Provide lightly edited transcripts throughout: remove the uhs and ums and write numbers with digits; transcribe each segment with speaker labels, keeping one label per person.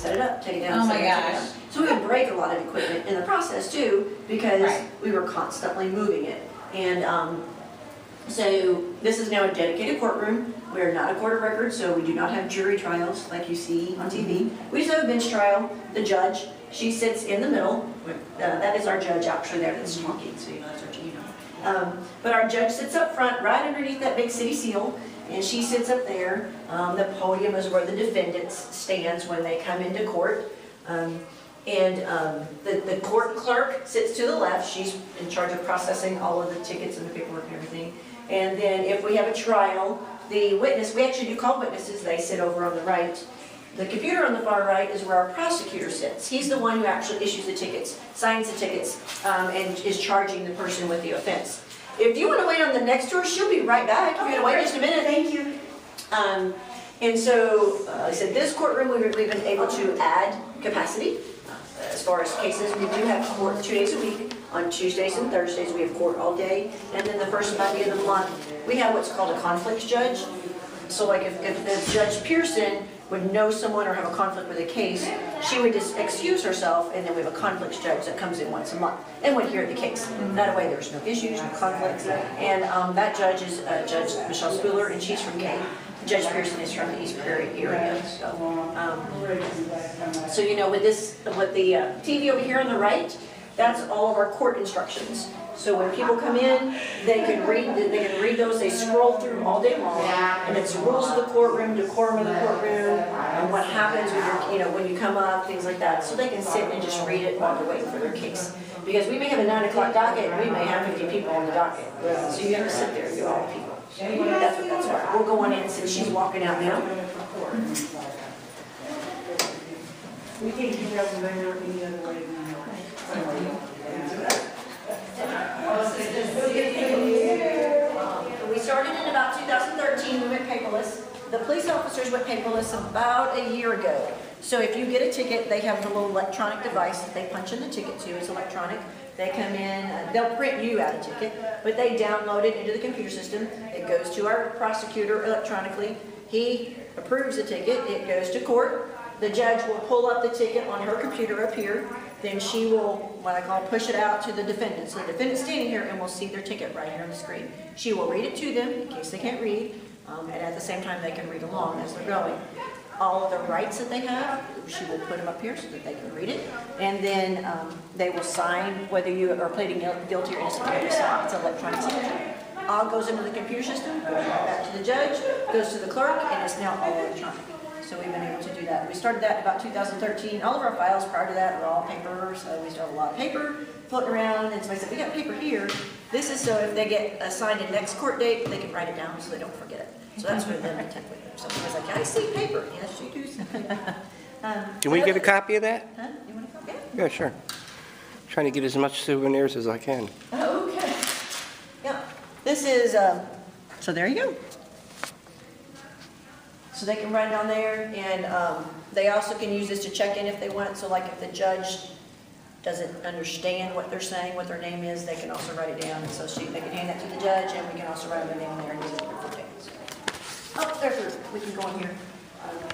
Speaker 1: set it up, take it down.
Speaker 2: Oh my gosh.
Speaker 1: So we would break a lot of equipment in the process too, because we were constantly moving it. And so this is now a dedicated courtroom. We are not a court of record, so we do not have jury trials like you see on TV. We just have a bench trial. The judge, she sits in the middle. That is our judge actually there that's talking, so you know that's our judge. But our judge sits up front, right underneath that big city seal, and she sits up there. The podium is where the defendants stands when they come into court. The court clerk sits to the left. She's in charge of processing all of the tickets and the paperwork and everything. And then if we have a trial, the witness, we actually do call witnesses, they sit over on the right. The computer on the far right is where our prosecutor sits. He's the one who actually issues the tickets, signs the tickets, and is charging the person with the offense. If you want to wait on the next tour, she'll be right back. If you want to wait just a minute. Thank you. And so, like I said, this courtroom, we've been able to add capacity. As far as cases, we do have court 2 days a week. On Tuesdays and Thursdays, we have court all day. And then the first Monday of the month, we have what's called a conflict judge. So like if Judge Pearson would know someone or have a conflict with a case, she would just excuse herself, and then we have a conflicts judge that comes in once a month and would hear the case. That way there's no issues, no conflicts. And that judge is Judge Michelle Spooler, and she's from Kane. Judge Pearson is from the East Prairie area. So you know, with the TV over here on the right, that's all of our court instructions. So when people come in, they can read those. They scroll through them all day long, and it's rules of the courtroom, decorum of the courtroom, and what happens with your, when you come up, things like that. So they can sit and just read it while they're waiting for their case. Because we may have a 9 o'clock docket, and we may have 50 people on the docket. So you have to sit there and do all the people. That's what that's for. We'll go on in since she's walking out now. We think you guys are any other way. We started in about 2013. We went paperless. The police officers went paperless about a year ago. So if you get a ticket, they have the little electronic device that they punch in the ticket to. It's electronic. They come in, they'll print you out a ticket, but they download it into the computer system. It goes to our prosecutor electronically. He approves the ticket. It goes to court. The judge will pull up the ticket on her computer up here. Then she will, what I call, push it out to the defendant. So the defendant's standing here and will see their ticket right here on the screen. She will read it to them in case they can't read, and at the same time they can read along as they're going. All of the rights that they have, she will put them up here so that they can read it. And then they will sign whether you are pleading guilty or innocent. It's an electronic signature. All goes into the computer system, goes right back to the judge, goes to the clerk, and it's now all electronic. So we've been able to do that. We started that in about 2013. All of our files prior to that were all paper, so we still have a lot of paper floating around. And somebody said, we got paper here. This is so if they get assigned a next court date, they can write it down so they don't forget it. So that's for them to take with them. So I was like, I see paper. Yes, you do see paper.
Speaker 3: Can we get a copy of that?
Speaker 1: Huh? You want a copy?
Speaker 3: Yeah, sure. Trying to get as much souvenirs as I can.
Speaker 1: Okay. Yeah. This is, so there you go. So they can write it on there, and they also can use this to check in if they want. So like if the judge doesn't understand what they're saying, what their name is, they can also write it down. And so they can hand that to the judge, and we can also write their name on there and use it for days. Oh, there's we can go in here.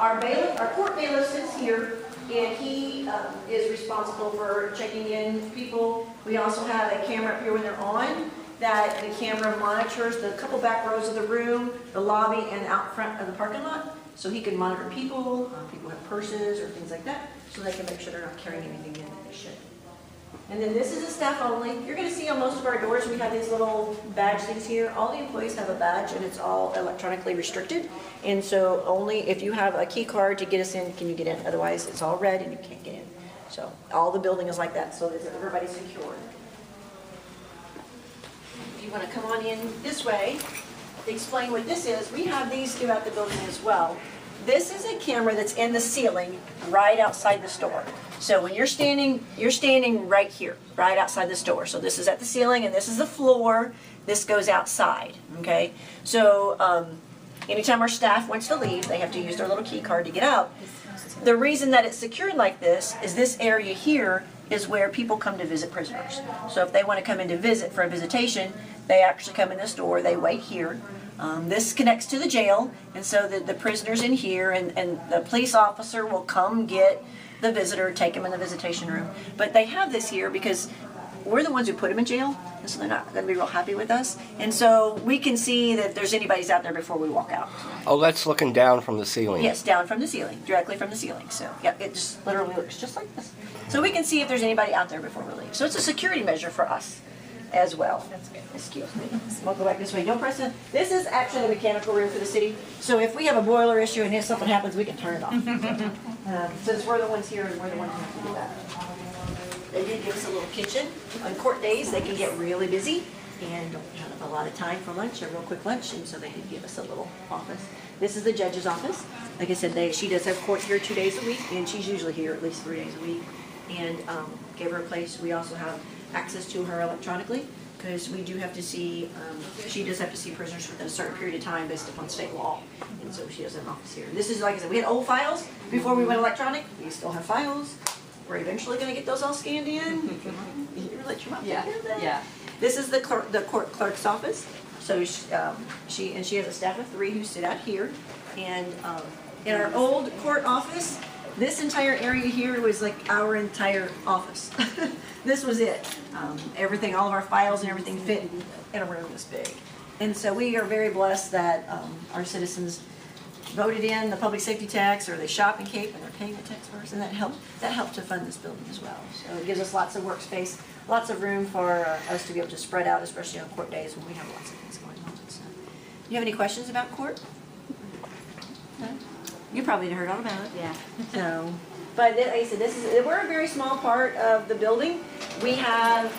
Speaker 1: Our bailiff, our court bailiff sits here, and he is responsible for checking in people. We also have a camera up here when they're on, that the camera monitors the couple back rows of the room, the lobby, and out front of the parking lot. So he can monitor people, people have purses or things like that, so they can make sure they're not carrying anything in that they should. And then this is a staff only. You're going to see on most of our doors we have these little badge things here. All the employees have a badge, and it's all electronically restricted. And so only if you have a key card to get us in can you get in. Otherwise, it's all red and you can't get in. So all the building is like that, so that everybody's secure. If you want to come on in this way, to explain what this is, we have these throughout the building as well. This is a camera that's in the ceiling right outside the store. So when you're standing right here, right outside the store. So this is at the ceiling and this is the floor. This goes outside, okay? So anytime our staff wants to leave, they have to use their little key card to get out. The reason that it's secured like this is this area here is where people come to visit prisoners. So if they want to come in to visit for a visitation, they actually come in this door, they wait here. This connects to the jail, and so the prisoner's in here, and the police officer will come get the visitor, take him in the visitation room. But they have this here because we're the ones who put him in jail, and so they're not going to be real happy with us. And so we can see that if there's anybody's out there before we walk out.
Speaker 3: Oh, that's looking down from the ceiling.
Speaker 1: Yes, down from the ceiling, directly from the ceiling. So, yeah, it just literally looks just like this. So we can see if there's anybody out there before we leave. So it's a security measure for us as well. That's good. Excuse me. We'll go back this way. Don't press it. This is actually the mechanical room for the city. So if we have a boiler issue and if something happens, we can turn it off. Since we're the ones here and we're the ones who have to do that. They did give us a little kitchen. On court days, they can get really busy and don't have a lot of time for lunch, a real quick lunch, and so they did give us a little office. This is the judge's office. Like I said, she does have court here 2 days a week, and she's usually here at least 3 days a week. And gave her a place. We also have access to her electronically, because we do have to see, she does have to see prisoners within a certain period of time based upon state law. And so she has an office here. This is, like I said, we had old files before we went electronic. We still have files. We're eventually going to get those all scanned in. You let your mom take care of that? Yeah. This is the court clerk's office. So she has a staff of 3 who sit out here. And in our old court office, this entire area here was like our entire office. This was it. Everything, all of our files and everything fit in a room this big. And so we are very blessed that our citizens voted in the public safety tax, or they shop in Cape and they're paying the tax for us, and that helped to fund this building as well. So it gives us lots of workspace, lots of room for us to be able to spread out, especially on court days when we have lots of things going on. So, do you have any questions about court? No? You probably heard all about it.
Speaker 2: Yeah.
Speaker 1: So, but like I said, we're a very small part of the building. We have,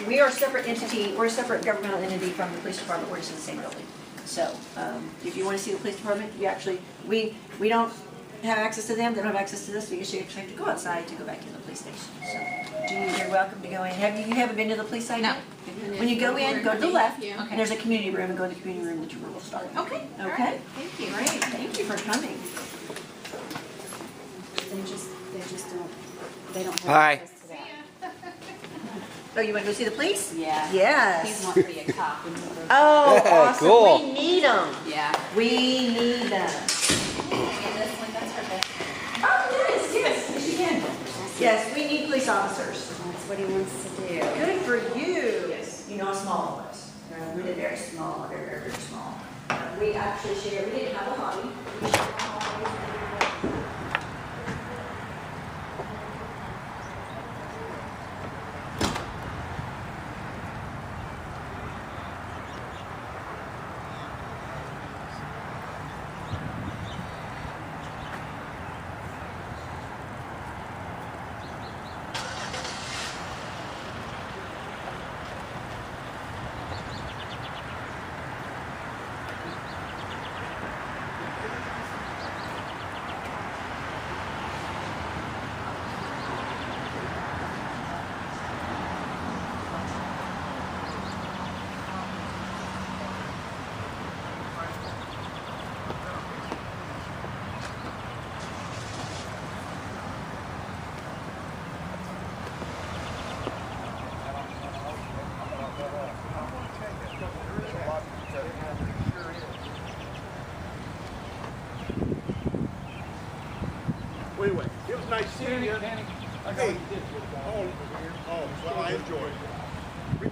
Speaker 1: we are a separate entity. We're a separate governmental entity from the police department. We're just in the same building. So, if you want to see the police department, you actually, we don't have access to them. They don't have access to this. So you actually have to go outside to go back to the police station. So, you're welcome to go in. You haven't been to the police side yet? No. When you go in, go to the left, and there's a community room, and go to the community room, the tour will start.
Speaker 2: Okay.
Speaker 1: Okay?
Speaker 2: Right. Thank you.
Speaker 1: Great. Thank you for coming.
Speaker 2: They don't have
Speaker 3: Hi.
Speaker 2: access to that.
Speaker 1: Oh, you want to go see the police?
Speaker 2: Yeah.
Speaker 1: Yes.
Speaker 2: He's not really a cop.
Speaker 1: Oh, awesome.
Speaker 3: Cool.
Speaker 1: We need them.
Speaker 2: Yeah.
Speaker 1: We need them.
Speaker 2: And this one, that's her best friend.
Speaker 1: Oh, yes, yes, she can. Yes, we need police officers.
Speaker 2: That's what he wants to do.
Speaker 1: Good for you. Yes. You know how small it was. We did very small, very, very, very small. We actually shared, we didn't have a hobby. We shared a hobby.
Speaker 4: Anyway, it was nice seeing you. Hey. Oh, well, I enjoyed it.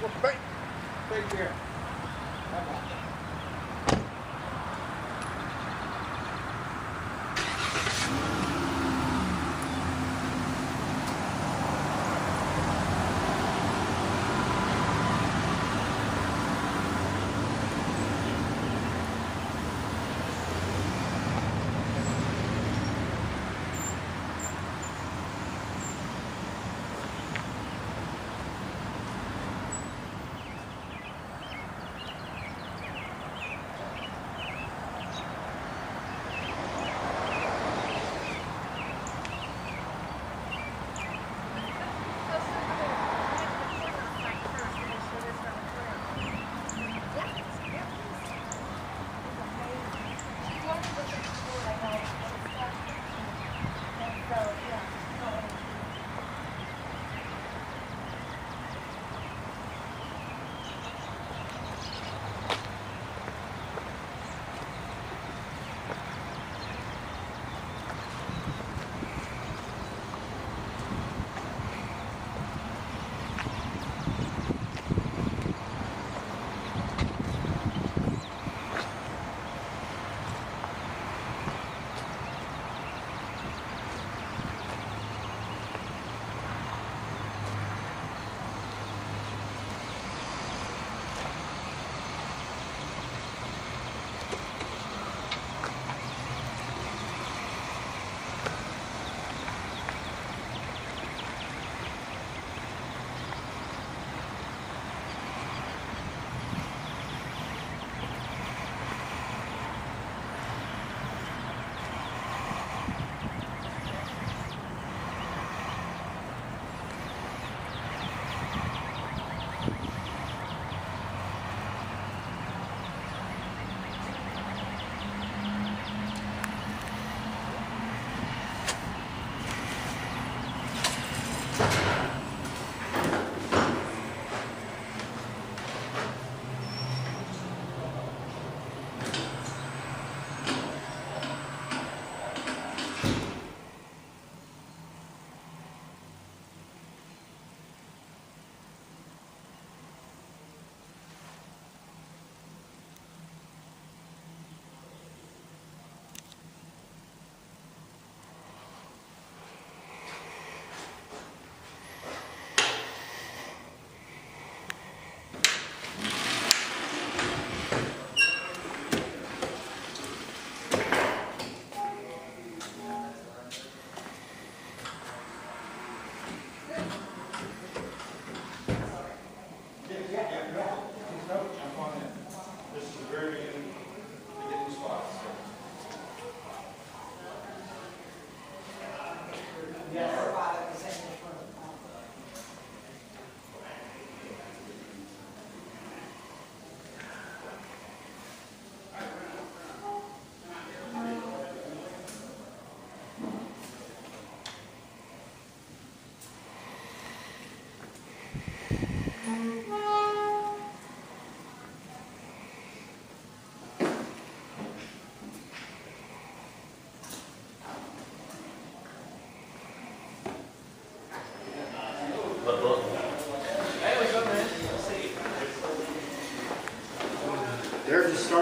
Speaker 4: Well, thank you.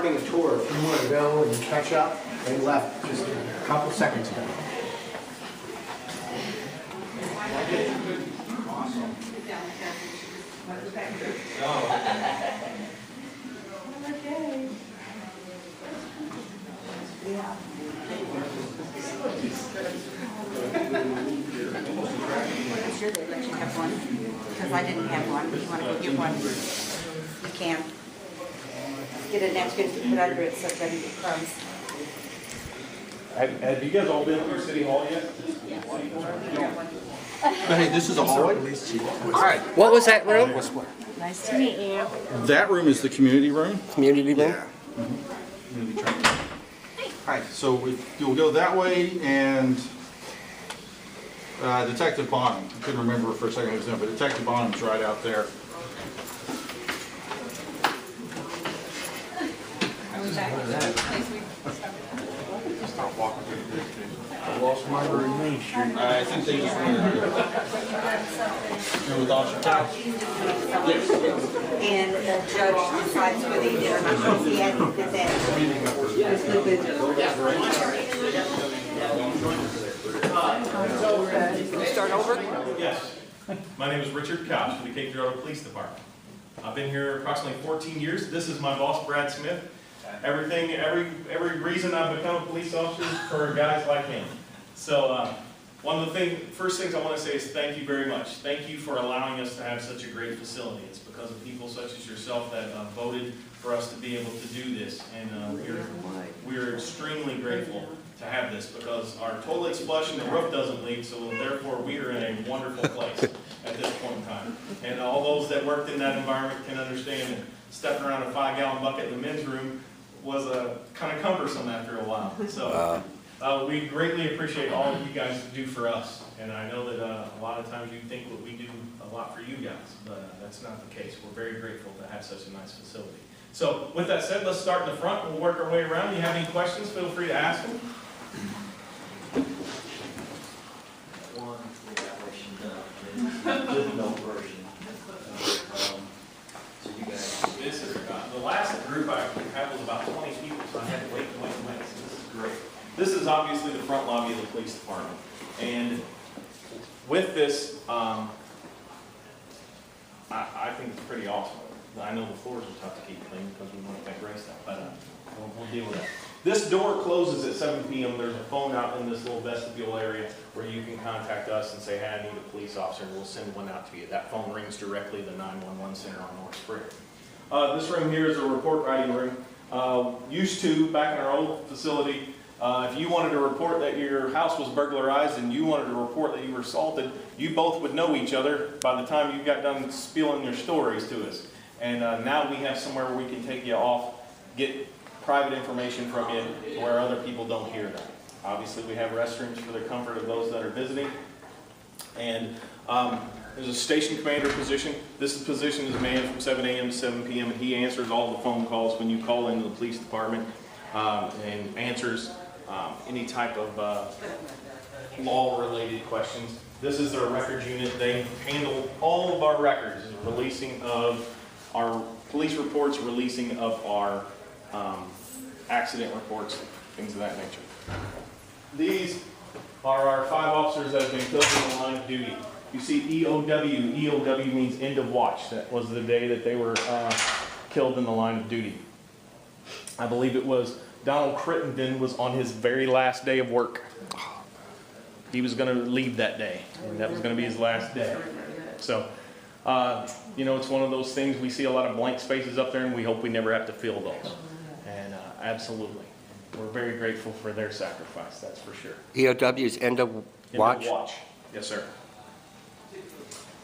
Speaker 5: starting a tour. If you want to go and catch up, they left just a couple seconds ago.
Speaker 2: Sure they let you have one, because I didn't have one. If you want to go get one, you can. Get a napkin to put under it so it doesn't get crumbs.
Speaker 6: Have you guys all been through City Hall yet?
Speaker 7: Hey, this is a hallway?
Speaker 3: Hi. What was that room?
Speaker 2: Nice to meet you.
Speaker 7: That room is the community room.
Speaker 3: Community room?
Speaker 7: Hi, so you'll go that way and Detective Bonham. I couldn't remember for a second who was in, but Detective Bonham's right out there. Start walking through the bridge. I lost my Main Street. I think they just went with Officer Couch. Yes.
Speaker 2: And the judge decides whether he did or not. Because he had to did that.
Speaker 3: Start over?
Speaker 6: Yes. My name is Richard Couch with the Cape Girardeau Police Department. I've been here approximately 14 years. This is my boss, Brad Schmidt. Every reason I've become a police officer is for guys like him. So one of the first things I want to say is thank you very much. Thank you for allowing us to have such a great facility. It's because of people such as yourself that voted for us to be able to do this, and we're extremely grateful to have this because our toilet's flush and the roof doesn't leak, so therefore we are in a wonderful place at this point in time. And all those that worked in that environment can understand that stepping around a 5-gallon bucket in the men's room was kind of cumbersome after a while. So we greatly appreciate all that you guys do for us. And I know that a lot of times you think that we do a lot for you guys, but that's not the case. We're very grateful to have such a nice facility. So with that said, let's start in the front. We'll work our way around. If you have any questions, feel free to ask them. This is the last group I had was about 20 people, so I had to wait. So this is great. This is obviously the front lobby of the police department, and with this, I think it's pretty awesome. I know the floors are tough to keep clean because we want to make race stuff, but we'll deal with that. This door closes at 7 p.m. There's a phone out in this little vestibule area where you can contact us and say, hey, I need a police officer, and we'll send one out to you. That phone rings directly to the 911 center on North Spring. This room here is a report writing room. Used to, back in our old facility, if you wanted to report that your house was burglarized and you wanted to report that you were assaulted, you both would know each other by the time you got done spilling your stories to us. And now we have somewhere where we can take you off, get private information from you to where other people don't hear that. Obviously, we have restrooms for the comfort of those that are visiting. And there's a station commander position. This position is manned from 7 a.m. to 7 p.m. and he answers all the phone calls when you call into the police department and answers any type of law-related questions. This is their records unit. They handle all of our records, releasing of our police reports, releasing of our accident reports, things of that nature. These are our 5 officers that have been killed in the line of duty. You see EOW. EOW means end of watch. That was the day that they were killed in the line of duty. I believe it was Donald Crittenden was on his very last day of work. He was going to leave that day, and that was going to be his last day. So, you know, it's one of those things, we see a lot of blank spaces up there, and we hope we never have to fill those. And absolutely, we're very grateful for their sacrifice, that's for sure.
Speaker 3: EOW is end of watch?
Speaker 6: End of watch, yes sir.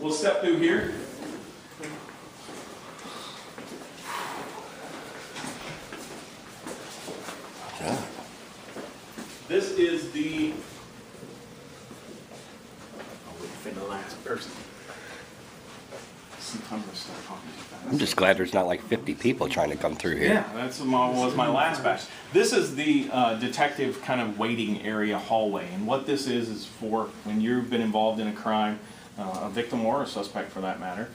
Speaker 6: We'll step through here. This is the last person. Sometimes I start talking too fast.
Speaker 3: I'm just glad there's not like 50 people trying to come through here.
Speaker 6: Yeah, that's was my last batch. This is the detective kind of waiting area hallway, and what this is for when you've been involved in a crime, a victim or a suspect for that matter,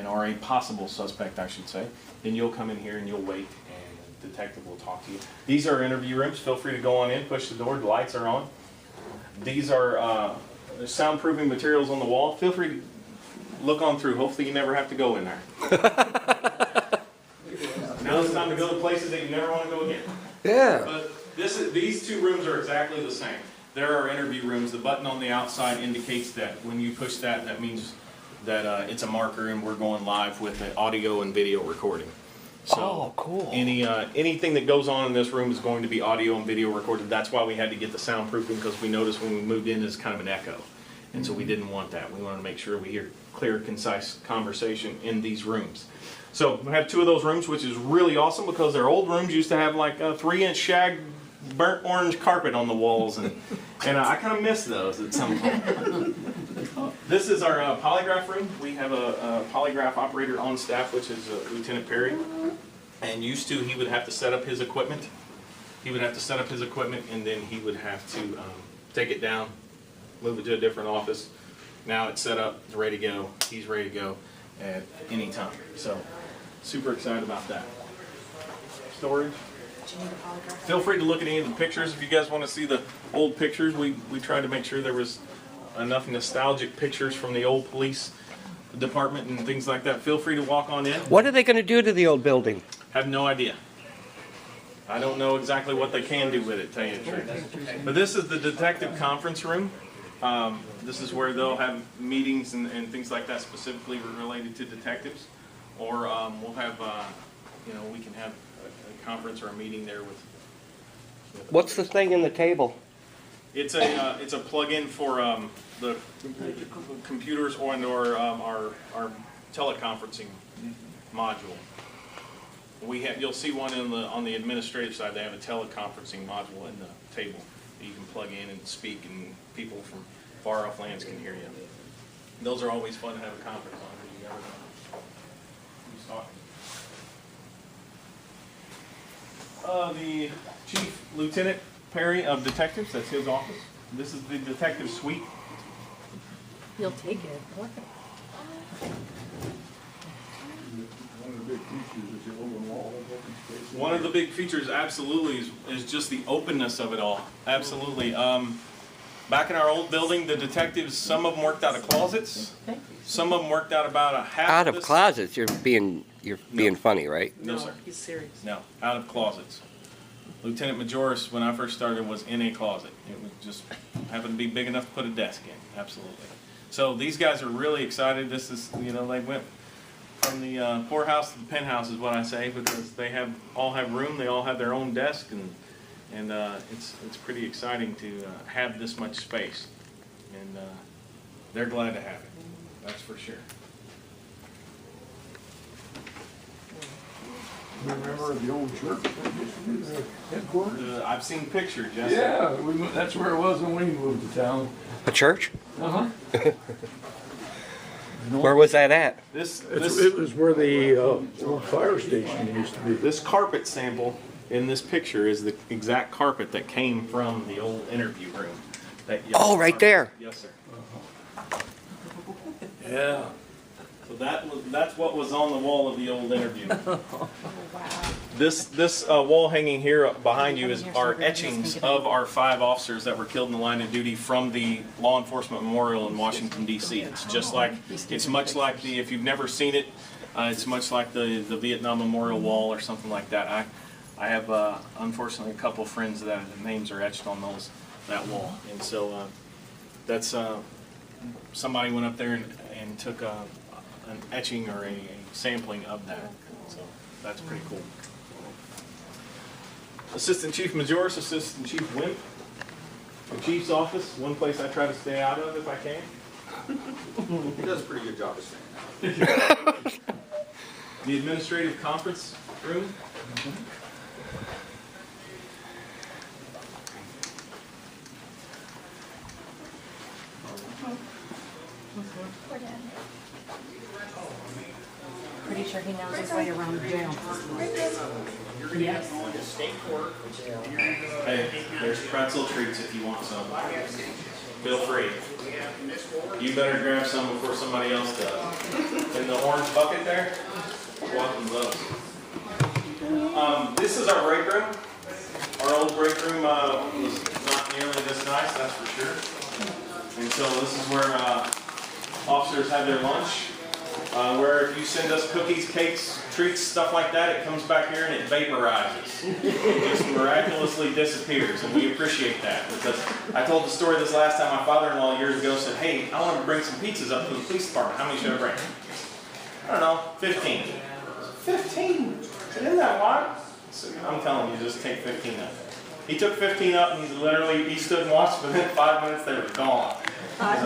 Speaker 6: or a possible suspect I should say, then you'll come in here and you'll wait, and detective will talk to you. These are interview rooms. Feel free to go on in, push the door, the lights are on. These are soundproofing materials on the wall. Feel free to look on through. Hopefully you never have to go in there. Now it's time to go to places that you never want to go again.
Speaker 3: Yeah.
Speaker 6: But these two rooms are exactly the same. There are interview rooms. The button on the outside indicates that when you push that, that means that it's a marker and we're going live with an audio and video recording. So
Speaker 3: cool.
Speaker 6: Anything that goes on in this room is going to be audio and video recorded. That's why we had to get the soundproofing, because we noticed when we moved in it's kind of an echo. And so we didn't want that. We wanted to make sure we hear clear, concise conversation in these rooms. So we have two of those rooms, which is really awesome because their old rooms used to have like a 3-inch shag burnt orange carpet on the walls, and I kind of miss those at some point. This is our polygraph room. We have a polygraph operator on staff, which is Lieutenant Perry, and used to he would have to set up his equipment. He would have to set up his equipment, and then he would have to take it down, move it to a different office. Now it's set up, it's ready to go. He's ready to go at any time. So super excited about that. Storage. Feel free to look at any of the pictures if you guys want to see the old pictures. We tried to make sure there was enough nostalgic pictures from the old police department and things like that. Feel free to walk on in.
Speaker 3: What are they going to do to the old building?
Speaker 6: Have no idea. I don't know exactly what they can do with it, tell you the truth. But this is the detective conference room. This is where they'll have meetings and things like that specifically related to detectives. Or we'll have, we can have a conference or a meeting there with
Speaker 3: What's the thing in the table?
Speaker 6: It's a plug-in for the computers or our teleconferencing module. You'll see one on the administrative side. They have a teleconferencing module in the table that you can plug in and speak, and people from far off lands can hear you. Those are always fun to have a conference on. You never know who's talking. The Chief Lieutenant Perry of Detectives, that's his office. This is the detective suite.
Speaker 8: You'll take it.
Speaker 6: One of the big features absolutely is just the openness of it all. Absolutely. Back in our old building, the detectives, some of them worked out of closets. Some of them worked out about a half
Speaker 3: Out
Speaker 6: of
Speaker 3: of
Speaker 6: this.
Speaker 3: closets? You're being funny, right?
Speaker 6: No, sir.
Speaker 8: He's serious.
Speaker 6: No, out of closets. Lieutenant Majoris, when I first started, was in a closet. It was just happened to be big enough to put a desk in. Absolutely. So these guys are really excited. This is, they went from the poorhouse to the penthouse, is what I say, because they all have room. They all have their own desk, and it's pretty exciting to have this much space. And they're glad to have it. That's for sure.
Speaker 7: Remember the old church headquarters?
Speaker 6: I've seen pictures, yes.
Speaker 7: Yeah, that's where it was when we moved to town.
Speaker 3: A church?
Speaker 7: Uh-huh.
Speaker 3: Where was that at?
Speaker 7: It was where the old fire station used to be.
Speaker 6: This carpet sample in this picture is the exact carpet that came from the old interview room.
Speaker 3: Oh, right there.
Speaker 6: Yes, sir.
Speaker 7: Yeah.
Speaker 6: So that's what was on the wall of the old interview. This wall hanging here behind you are etchings of our 5 officers that were killed in the line of duty from the Law Enforcement Memorial in Washington, D.C. It's much like if you've never seen it, it's much like the Vietnam Memorial Wall or something like that. I have unfortunately a couple of friends that the names are etched on that wall, and so that's somebody went up there and took an etching or a sampling of that. So that's pretty cool. Assistant Chief Majoris, Assistant Chief Wimp. The Chief's office, one place I try to stay out of if I can.
Speaker 9: He does a pretty good job of staying out.
Speaker 6: The administrative conference room.
Speaker 2: Pretty sure he knows his way around jail.
Speaker 6: Hey, there's pretzel treats if you want some. Feel free. You better grab some before somebody else does. In the orange bucket there, welcome those. This is our break room. Our old break room was not nearly this nice, that's for sure. And so this is where officers have their lunch. Where if you send us cookies, cakes, treats, stuff like that, it comes back here and it vaporizes. It just miraculously disappears, and we appreciate that. Because I told the story this last time, my father-in-law years ago said, hey, I want to bring some pizzas up to the police department. How many should I bring? I don't know, 15. 15? Isn't that a lot? So I'm telling you, just take 15 up. He took 15 up and he stood and watched, within 5 minutes they were gone. I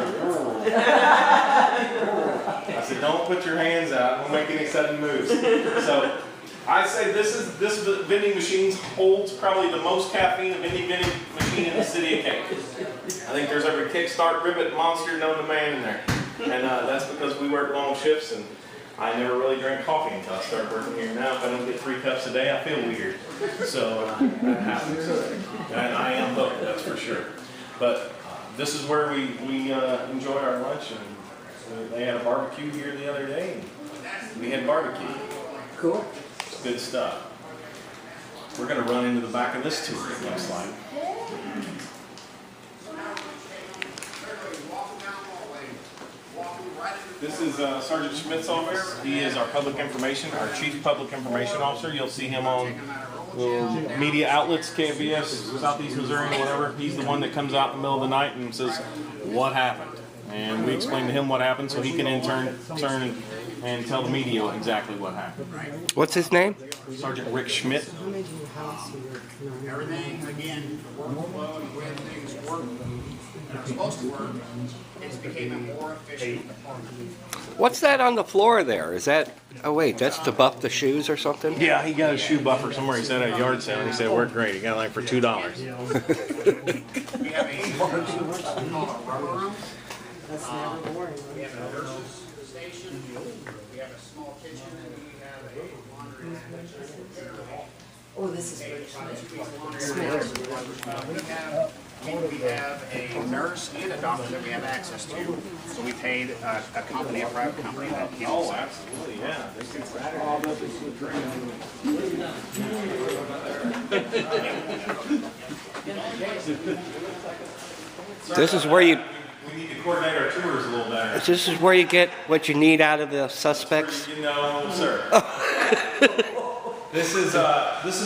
Speaker 6: said, don't put your hands out, don't make any sudden moves. So I say this vending machine holds probably the most caffeine of any vending machine in the city of Cape. I think there's every Kickstart, Ribbit, Monster known to man in there. And that's because we work long shifts, and I never really drank coffee until I started working here. Now if I don't get 3 cups a day, I feel weird. So that happens. And I am hooked, that's for sure. But this is where we enjoy our lunch, and they had a barbecue here the other day, and we had barbecue.
Speaker 1: Cool.
Speaker 6: It's good stuff. We're going to run into the back of this tour, it looks like. This is Sergeant Schmidt's office. He is our chief public information officer. You'll see him on media outlets, KBS, Southeast Missouri, whatever. He's the one that comes out in the middle of the night and says, what happened? And we explain to him what happened so he can in turn and tell the media exactly what happened.
Speaker 3: What's his name?
Speaker 6: Sergeant Rick Schmidt.
Speaker 10: Everything, again, workflow and the way things work, they're supposed to work, it's became a more efficient department.
Speaker 3: What's that on the floor there? Is that, oh wait, that's to buff the shoes or something?
Speaker 6: Yeah, he got a shoe buffer somewhere. He said at a yard sale, and he said it worked great. He got it like for $2.
Speaker 10: We have a rubber room.
Speaker 2: That's never boring.
Speaker 10: We have a nurse's station. We have a small kitchen, and we have a laundry station.
Speaker 2: Oh, this is Rich
Speaker 10: We have a nurse and a doctor that we have access to. So we paid a company, a private company that keeps us.
Speaker 6: Oh, absolutely, yeah.
Speaker 3: This is where you,
Speaker 6: We need to coordinate our tours a little better.
Speaker 3: this is where you get what you need out of the suspects?
Speaker 6: You know, sir. This is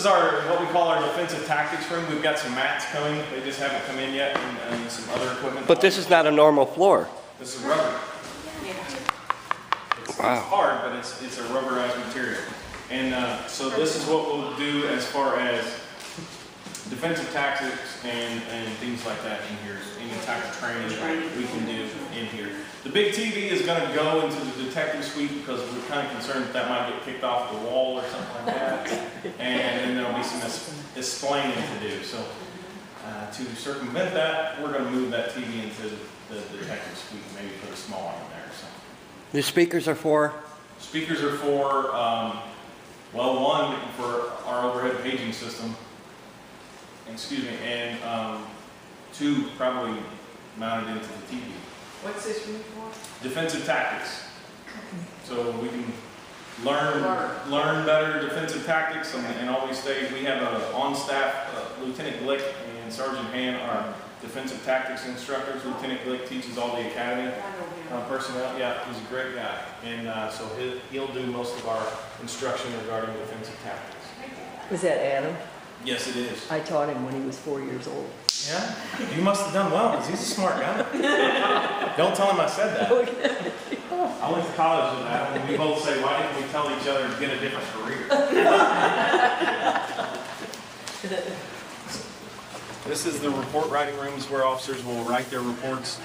Speaker 6: our what we call our defensive tactics room. We've got some mats coming. They just haven't come in yet, and some other equipment.
Speaker 3: But this is not a normal floor.
Speaker 6: This is rubber. It's hard, but it's a rubberized material. And so this is what we'll do as far as defensive tactics and things like that in here. Any type of training we can do in here. The big TV is going to go into the detective suite because we're kind of concerned that might get kicked off the wall or something like that. And then there'll be some explaining to do. So to circumvent that, we're going to move that TV into the detective suite and maybe put a small one in there or something.
Speaker 3: The speakers are for?
Speaker 6: Speakers are for, well, one for our overhead paging system. Excuse me, and 2 probably mounted into the TV.
Speaker 2: What's this room for?
Speaker 6: Defensive tactics. So we can learn better defensive tactics and always stay. We have on-staff Lieutenant Glick and Sergeant Han are defensive tactics instructors. Lieutenant Glick teaches all the academy personnel. Yeah, he's a great guy, and so he'll do most of our instruction regarding defensive tactics.
Speaker 8: Was that Adam?
Speaker 6: Yes, it is.
Speaker 8: I taught him when he was 4 years old.
Speaker 6: Yeah? You must have done well, because he's a smart guy. Don't tell him I said that. I went to college with Adam, and we both say, why didn't we tell each other to get a different career? This is the report writing rooms where officers will write their reports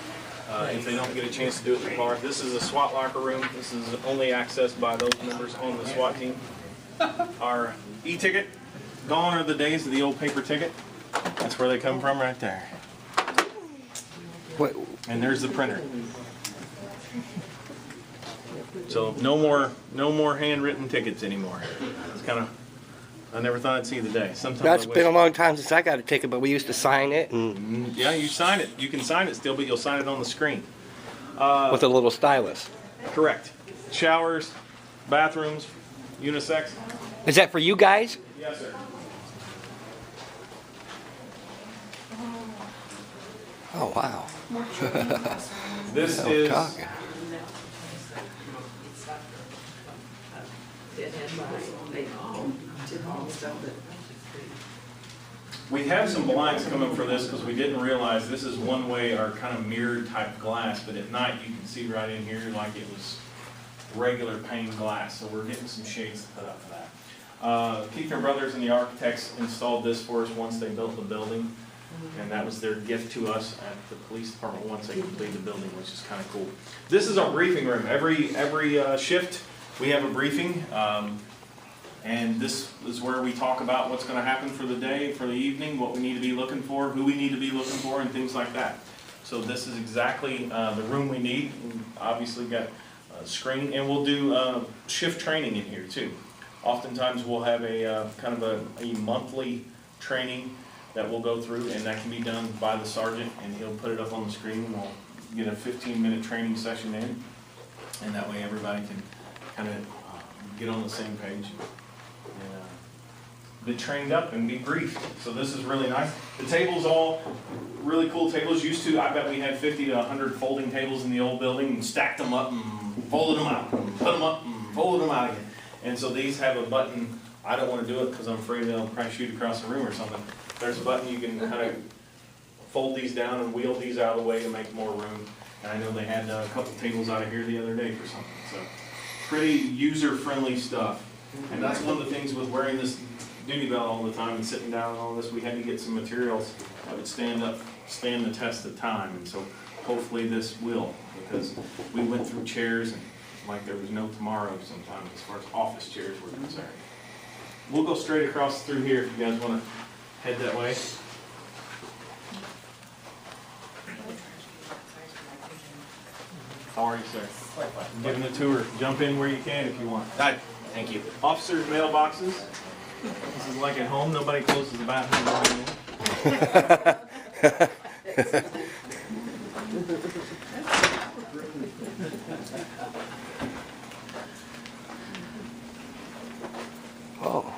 Speaker 6: if they don't get a chance to do it in the car. This is a SWAT locker room. This is only accessed by those members on the SWAT team. Our e-ticket. Gone are the days of the old paper ticket. That's where they come from right there.
Speaker 3: What?
Speaker 6: And there's the printer. So no more handwritten tickets anymore. It's kind of, I never thought I'd see the day. Sometimes
Speaker 3: That's been a long time since I got a ticket, but we used to sign it and
Speaker 6: yeah, you sign it. You can sign it still, but you'll sign it on the screen.
Speaker 3: with a little stylus.
Speaker 6: Correct. Showers, bathrooms, unisex.
Speaker 3: Is that for you guys?
Speaker 6: Yes, sir.
Speaker 3: Oh, wow.
Speaker 6: This
Speaker 3: No
Speaker 6: is,
Speaker 3: talking.
Speaker 6: we have some blinds coming for this because we didn't realize this is one way or kind of mirrored type glass, but at night you can see right in here like it was regular pane glass, so we're getting some shades to put up for that. Keith Brothers and the architects installed this for us once they built the building, and that was their gift to us at the police department once they completed the building, which is kind of cool. This is our briefing room. Every shift we have a briefing, and this is where we talk about what's going to happen for the day, for the evening, what we need to be looking for, who we need to be looking for, and things like that. So this is exactly the room we need. We've obviously got a screen, and we'll do shift training in here too. Oftentimes we'll have a kind of a monthly training that we'll go through, and that can be done by the sergeant, and he'll put it up on the screen, and we'll get a 15-minute training session in, and that way everybody can kind of get on the same page. Be trained up and be briefed. So this is really nice. The table's all really cool tables. Used to, I bet we had 50 to 100 folding tables in the old building and stacked them up and folded them out, and put them up and folded them out again. And so these have a button. I don't want to do it because I'm afraid they'll probably shoot across the room or something. There's a button you can kind of fold these down and wheel these out of the way to make more room. And I know they had a couple tables out of here the other day for something. So pretty user-friendly stuff. And that's one of the things with wearing this duty belt all the time and sitting down and all this, we had to get some materials that would stand the test of time, and so hopefully this will, because we went through chairs and like there was no tomorrow sometimes as far as office chairs were concerned. We'll go straight across through here if you guys want to head that way. How are you, sir? I'm giving a tour. Jump in where you can if you want. Thank you. Officers' mailboxes. This is like at home, nobody closes the bathroom door.
Speaker 3: Oh.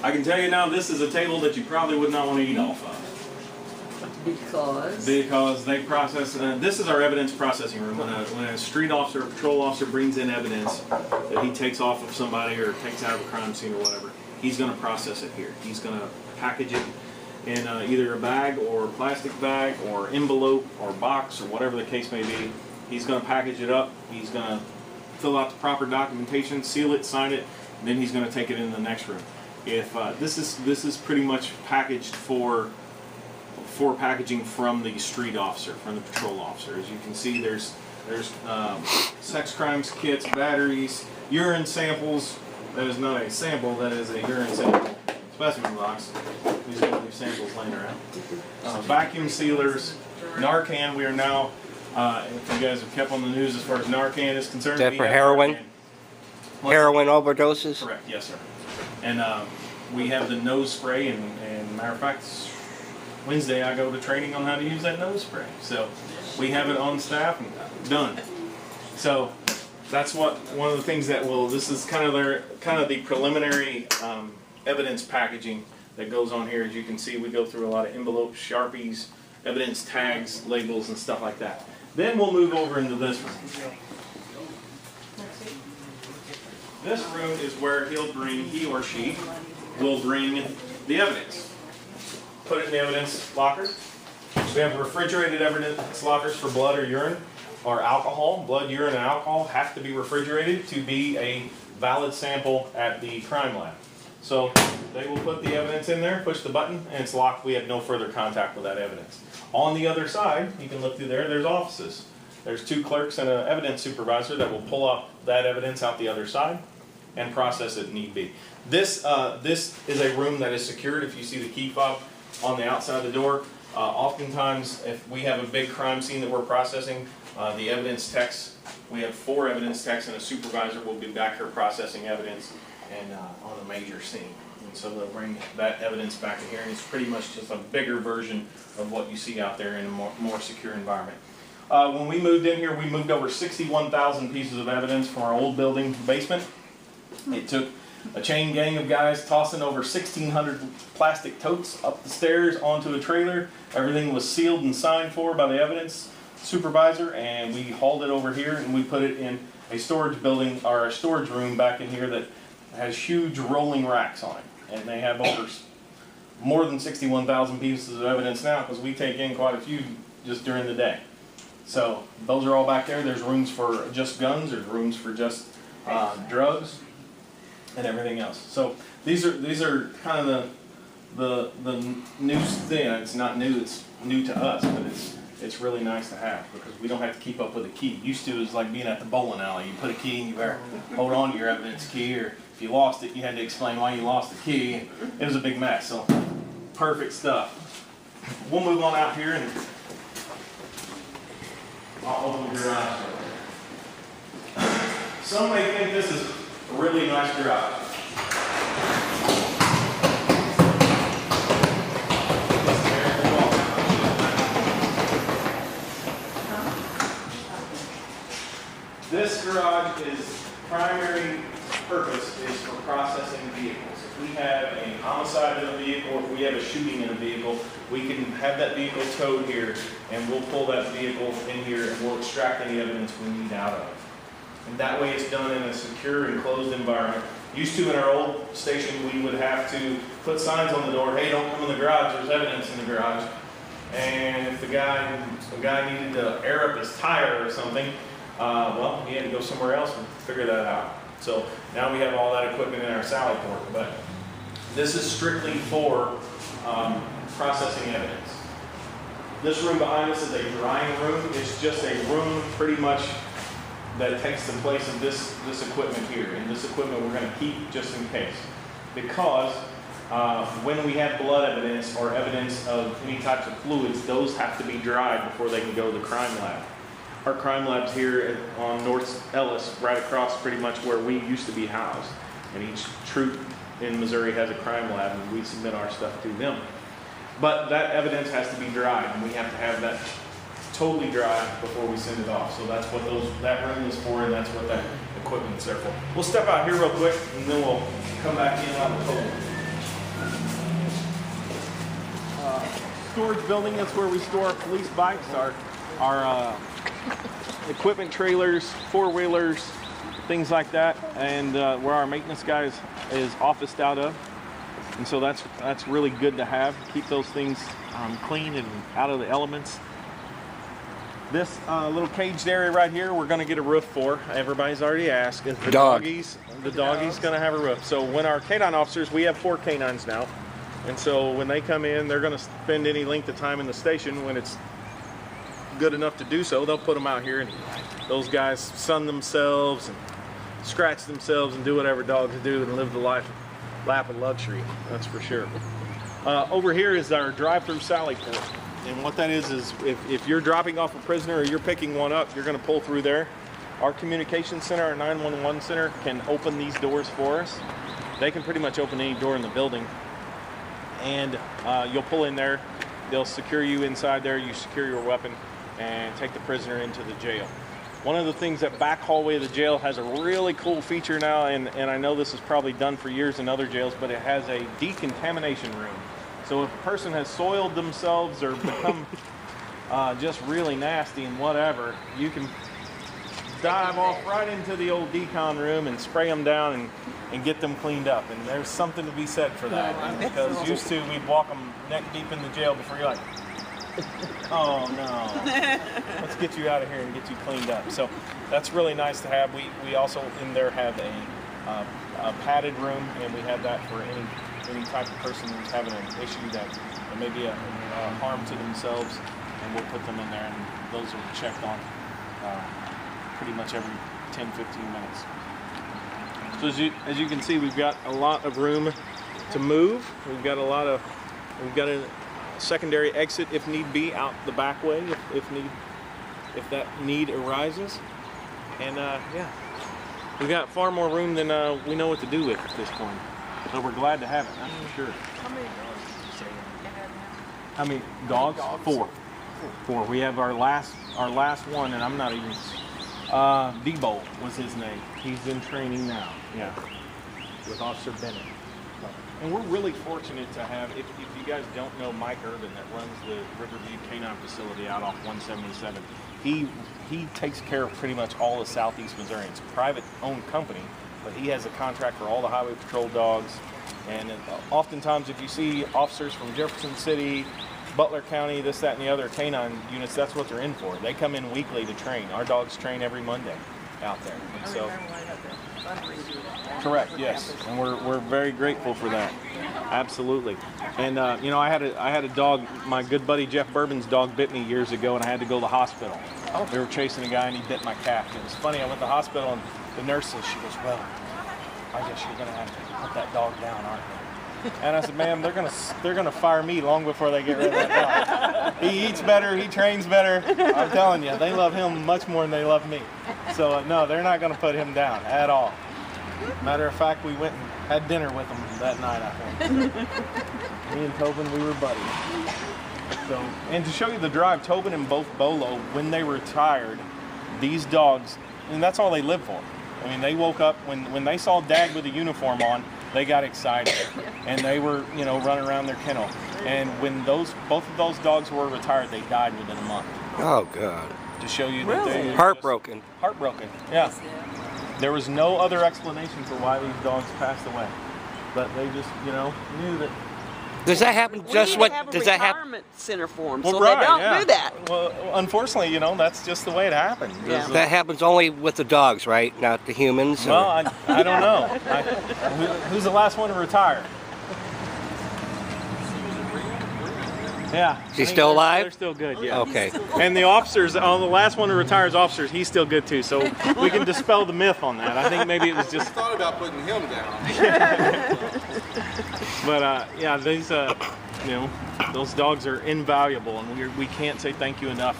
Speaker 6: I can tell you now, this is a table that you probably would not want to eat off of. Because they process, this is our evidence processing room. When a street officer or patrol officer brings in evidence that he takes off of somebody or takes out of a crime scene or whatever, he's going to process it here. He's going to package it in either a bag or a plastic bag or envelope or box or whatever the case may be. He's going to package it up. He's going to fill out the proper documentation, seal it, sign it, and then he's going to take it in the next room. If this is pretty much packaged for packaging from the street officer, from the patrol officer. As you can see, there's sex crimes kits, batteries, urine samples. That is not a sample, that is a urine sample specimen box. These are other samples laying around. Vacuum sealers, Narcan. We are now, if you guys have kept on the news as far as Narcan is concerned.
Speaker 3: Is that for heroin? Heroin overdoses?
Speaker 6: Correct, yes sir. And we have the nose spray, and matter of fact, Wednesday I go to training on how to use that nose spray. So we have it on staff and done. So that's one of the things that this is kind of the preliminary evidence packaging that goes on here. As you can see, we go through a lot of envelopes, Sharpies, evidence tags, labels, and stuff like that. Then we'll move over into this room. This room is where he or she will bring the evidence. Put it in the evidence locker. We have refrigerated evidence lockers for blood or urine or alcohol. Blood, urine, and alcohol have to be refrigerated to be a valid sample at the crime lab. So they will put the evidence in there, push the button, and it's locked. We have no further contact with that evidence. On the other side, you can look through there, there's offices. There's 2 clerks and an evidence supervisor that will pull up that evidence out the other side and process it need be. This is a room that is secured. If you see the key fob on the outside of the door, oftentimes if we have a big crime scene that we're processing, the evidence techs, we have 4 evidence techs and a supervisor will be back here processing evidence and on a major scene. And so they'll bring that evidence back in here, and it's pretty much just a bigger version of what you see out there in a more secure environment. When we moved in here, we moved over 61,000 pieces of evidence from our old building basement. It took a chain gang of guys tossing over 1,600 plastic totes up the stairs onto a trailer. Everything was sealed and signed for by the evidence supervisor, and we hauled it over here and we put it in a storage building, or a storage room back in here that has huge rolling racks on it. And they have over more than 61,000 pieces of evidence now, because we take in quite a few just during the day. So those are all back there. There's rooms for just guns, there's rooms for just drugs, and everything else. So these are kind of the new thing. It's not new, it's new to us, but it's really nice to have, because we don't have to keep up with a key. Used to, it was like being at the bowling alley. You put a key and you better hold on to your evidence key, or if you lost it, you had to explain why you lost the key. It was a big mess. So perfect stuff. We'll move on out here and I'll open the garage door. Some may think this is a really nice garage. This garage primary purpose is for processing vehicles. If we have a homicide in a vehicle, or if we have a shooting in a vehicle, we can have that vehicle towed here, and we'll pull that vehicle in here and we'll extract any evidence we need out of it. And that way it's done in a secure, enclosed environment. Used to, in our old station, we would have to put signs on the door, hey, don't come in the garage, there's evidence in the garage. And if the guy needed to air up his tire or something, well, he had to go somewhere else and figure that out. So now we have all that equipment in our Sally port, but this is strictly for processing evidence. This room behind us is a drying room. It's just a room pretty much that takes the place of this equipment here. And this equipment we're going to keep just in case. Because when we have blood evidence or evidence of any types of fluids, those have to be dried before they can go to the crime lab. Our crime lab's here on North Ellis, right across pretty much where we used to be housed. And each troop in Missouri has a crime lab, and we submit our stuff to them. But that evidence has to be dried, and we have to have that totally dry before we send it off. So that's what that room is for, and that's what that equipment's there for. We'll step out here real quick, and then we'll come back in on the total. Storage building, that's where we store our police bikes, our equipment trailers, four-wheelers, things like that, and where our maintenance guy is officed out of. And so that's really good to have. Keep those things clean and out of the elements. This little caged area right here, we're going to get a roof for. Everybody's already asked. Is the doggies going to have a roof? So when our canine officers, we have 4 canines now, and so when they come in, they're going to spend any length of time in the station. When it's good enough to do so, they'll put them out here, and those guys sun themselves and scratch themselves and do whatever dogs do and live the lap of luxury, that's for sure. Over here is our drive-through Sally port, and what that is if you're dropping off a prisoner or you're picking one up, you're going to pull through there. Our communication center, our 911 center, can open these doors for us. They can pretty much open any door in the building, and you'll pull in there, they'll secure you inside there, you secure your weapon, and take the prisoner into the jail. One of the things that back hallway of the jail has a really cool feature now, and I know this is probably done for years in other jails, but it has a decontamination room. So if a person has soiled themselves or become just really nasty and whatever, you can dive off right into the old decon room and spray them down and get them cleaned up. And there's something to be said for that, because used to we'd walk them neck deep in the jail before you're like, oh no, let's get you out of here and get you cleaned up. So that's really nice to have. We also in there have a padded room, and we have that for any type of person who's having an issue that may be a harm to themselves, and we'll put them in there, and those are checked on pretty much every 10-15 minutes. So as you can see, we've got a lot of room to move. We've got a secondary exit if need be out the back way if that need arises, and yeah, we got far more room than we know what to do with at this point, so we're glad to have it, that's for sure.
Speaker 7: How many dogs did you say?
Speaker 6: How many dogs? 4.
Speaker 7: 4. We have our last one, and I'm not even. D-Bolt was his name. He's in training now. Yeah, with Officer Bennett. And we're really fortunate to have. If you guys don't know Mike Urban, that runs the Riverview Canine Facility out off 177, he takes care of pretty much all of Southeast Missouri. It's a private-owned company, but he has a contract for all the highway patrol dogs. And oftentimes, if you see officers from Jefferson City, Butler County, this, that, and the other canine units, that's what they're in for. They come in weekly to train. Our dogs train every Monday out there. And so, correct, yes, and we're very grateful for that. Absolutely. And you know, I had a dog. My good buddy Jeff Bourbon's dog bit me years ago, and I had to go to the hospital. They were chasing a guy, and he bit my calf. It was funny. I went to the hospital, and the nurse says, she goes, "Well, I guess you're gonna have to put that dog down, aren't you?" And I said, "Ma'am, they're gonna fire me long before they get rid of that dog. He eats better, he trains better. I'm telling you, they love him much more than they love me. So no, they're not gonna put him down at all. Matter of fact, we went and had dinner with him that night, I think. Me and Tobin, we were buddies. So, and to show you the drive, Tobin and both Bolo, when they retired, these dogs, and that's all they lived for. I mean, they woke up when they saw Dag with a uniform on. They got excited, and they were, you know, running around their kennel. And when both of those dogs were retired, they died within a month.
Speaker 3: Oh God!
Speaker 7: To show you that they were
Speaker 3: Heartbroken.
Speaker 7: Heartbroken. Yeah. There was no other explanation for why these dogs passed away, but they just, you know, knew that.
Speaker 3: Does that happen? Just what? Does that happen?
Speaker 8: Retirement center form,
Speaker 7: Well,
Speaker 8: so
Speaker 7: right,
Speaker 8: they don't
Speaker 7: yeah.
Speaker 8: do that.
Speaker 7: Well, unfortunately, you know, that's just the way it happened.
Speaker 8: Yeah.
Speaker 3: That happens only with the dogs, right? Not the humans.
Speaker 7: Well, I don't know. Who's the last one to retire? Yeah.
Speaker 3: Is he still alive?
Speaker 7: They're still good, yeah.
Speaker 3: Okay.
Speaker 7: And the officers, the last one to retire is officers. He's still good too. So we can dispel the myth on that. I think maybe it was just.
Speaker 9: I thought about putting him down.
Speaker 7: But yeah, these, you know, those dogs are invaluable, and we can't say thank you enough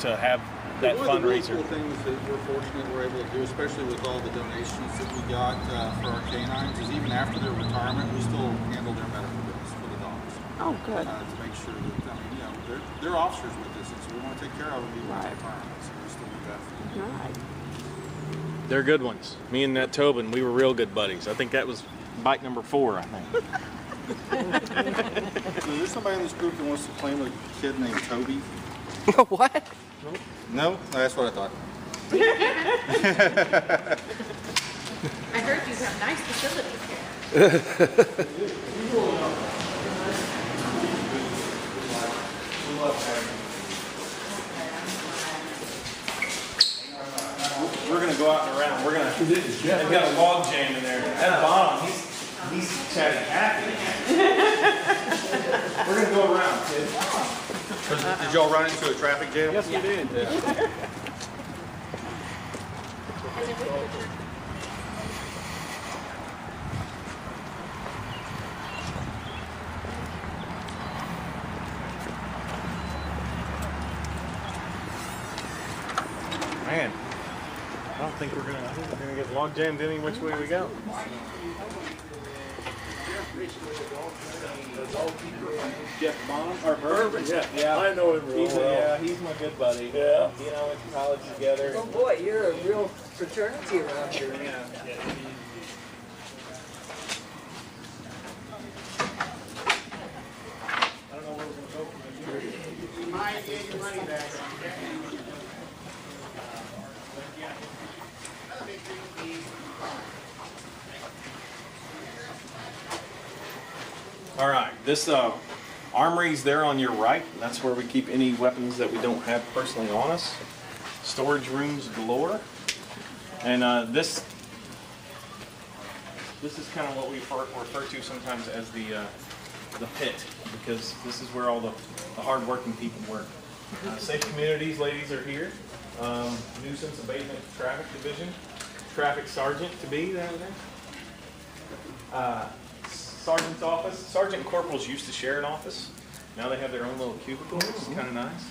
Speaker 7: to have that
Speaker 9: One of the really
Speaker 7: fundraiser.
Speaker 9: cool things that we're fortunate we're able to do, especially with all the donations that we got for our canines, is even after their retirement, we still handle their medical bills for the dogs.
Speaker 8: Oh, good.
Speaker 9: To make sure that, I mean, you know, they're officers with us, and so we want to take care of them even at retirement, so we still do that for them.
Speaker 8: Right.
Speaker 7: They're good ones. Me and that Tobin, we were real good buddies. I think that was bite number 4, I think.
Speaker 9: So there's somebody in this group that wants to claim a kid named Toby?
Speaker 3: What?
Speaker 9: No? That's what I thought.
Speaker 11: I heard you have nice facilities here.
Speaker 7: We're gonna go out and around. We're gonna. They've got a log jam in there. That bottom, he's chatting happy. We're gonna go around, kid.
Speaker 9: Did y'all run into a traffic jam?
Speaker 7: Yes, we did. Man, I think we're gonna get log jammed any which way we go. Jeff Bond or Bourbon? Yeah, I know him real well. Yeah, he's my good buddy. Yeah, you know, went to college together.
Speaker 8: Oh boy, you're a real fraternity around here.
Speaker 7: Yeah. I don't know where we're gonna go from here.
Speaker 10: You might get your money back.
Speaker 7: All right, this armory's there on your right. That's where we keep any weapons that we don't have personally on us. Storage rooms galore. And this is kind of what we refer to sometimes as the pit, because this is where all the hard-working people work. Safe Communities ladies are here. Nuisance Abatement Traffic Division. Traffic Sergeant to be down there. Sergeant's office. Sergeant and corporals used to share an office. Now they have their own little cubicle. It's kind of nice.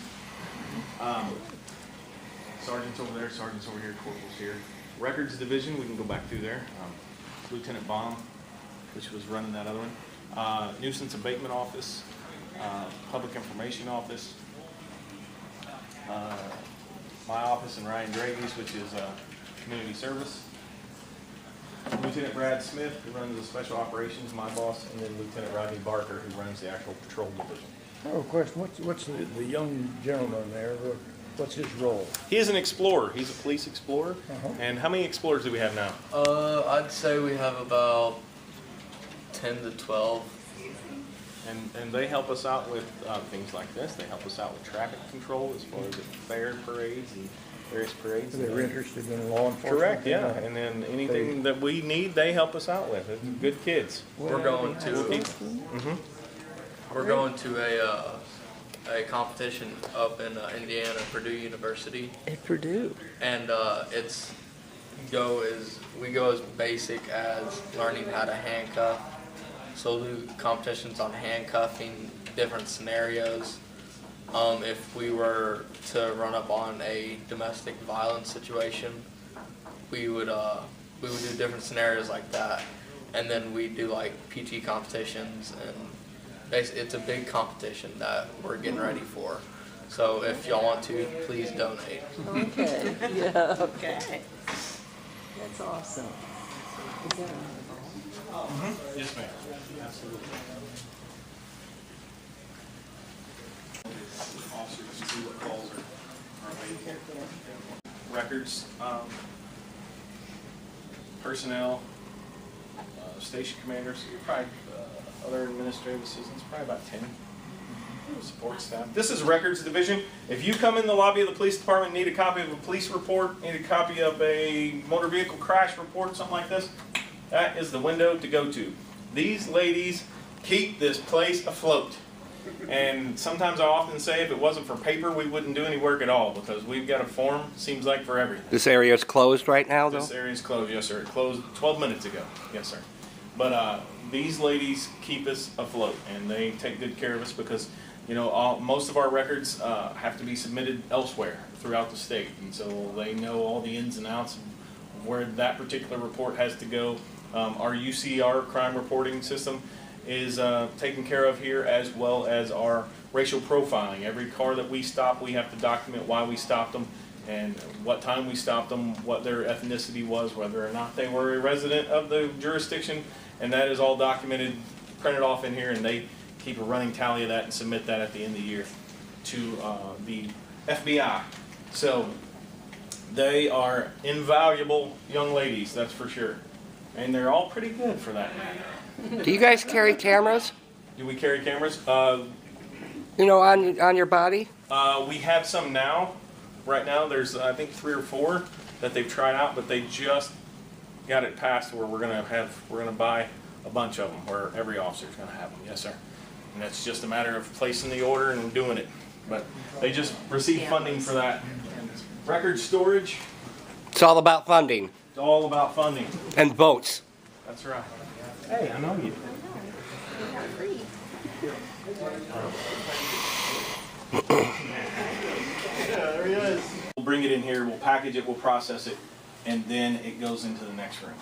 Speaker 7: Sergeant's over there, sergeant's over here, corporal's here. Records division, we can go back through there. Lieutenant Baum, which was running that other one. Nuisance abatement office, public information office. my office and Ryan Dragy's, which is community service. Lieutenant Brad Smith, who runs the special operations, my boss, and then Lieutenant Rodney Barker, who runs the actual patrol division.
Speaker 12: I have a question. What's the young gentleman there? What's his role?
Speaker 7: He is an explorer. He's a police explorer. And how many explorers do we have now?
Speaker 13: I'd say we have about 10 to 12.
Speaker 7: And they help us out with things like this. They help us out with traffic control as far as the fair parades and various parades.
Speaker 12: They're interested in law enforcement.
Speaker 7: Correct, yeah. And then anything that we need, they help us out with. They're good kids.
Speaker 13: We're going to we're going to a competition up in Indiana, Purdue University.
Speaker 8: At Purdue.
Speaker 13: And we go as basic as learning how to handcuff. So we'll do competitions on handcuffing, different scenarios. If we were to run up on a domestic violence situation, we would do different scenarios like that, and then we do like PT competitions, and basically it's a big competition that we're getting ready for. So if y'all want to, please donate.
Speaker 8: Okay. Yeah. Okay. That's awesome. Is that
Speaker 7: Yes, ma'am. Absolutely. Officers see what calls are made here. Records, personnel, station commanders, probably other administrative assistants, probably about 10. Support staff. This is records division. If you come in the lobby of the police department, need a copy of a police report, need a copy of a motor vehicle crash report, something like this, that is the window to go to. These ladies keep this place afloat. And sometimes I often say if it wasn't for paper, we wouldn't do any work at all, because we've got a form, seems like, for everything.
Speaker 3: This area is closed right now, though?
Speaker 7: This area is closed, yes, sir. It closed 12 minutes ago, yes, sir. But these ladies keep us afloat, and they take good care of us because, you know, most of our records have to be submitted elsewhere throughout the state. And so they know all the ins and outs of where that particular report has to go. Our UCR crime reporting system is taken care of here, as well as our racial profiling. Every car that we stop, we have to document why we stopped them and what time we stopped them, what their ethnicity was, whether or not they were a resident of the jurisdiction, and that is all documented, printed off in here, and they keep a running tally of that and submit that at the end of the year to the FBI. So they are invaluable young ladies, that's for sure. And they're all pretty good for that matter.
Speaker 3: Do you guys carry cameras?
Speaker 7: Do we carry cameras?
Speaker 3: You know, on your body?
Speaker 7: We have some now. Right now, there's I think 3 or 4 that they've tried out, but they just got it passed where we're gonna buy a bunch of them, where every officer's gonna have them. Yes, sir. And that's just a matter of placing the order and doing it. But they just received funding for that. Record storage.
Speaker 3: It's all about funding.
Speaker 7: It's all about funding.
Speaker 3: And votes.
Speaker 7: That's right. Hey, I know you. Yeah, there he is. We'll bring it in here, we'll package it, we'll process it, and then it goes into the next room.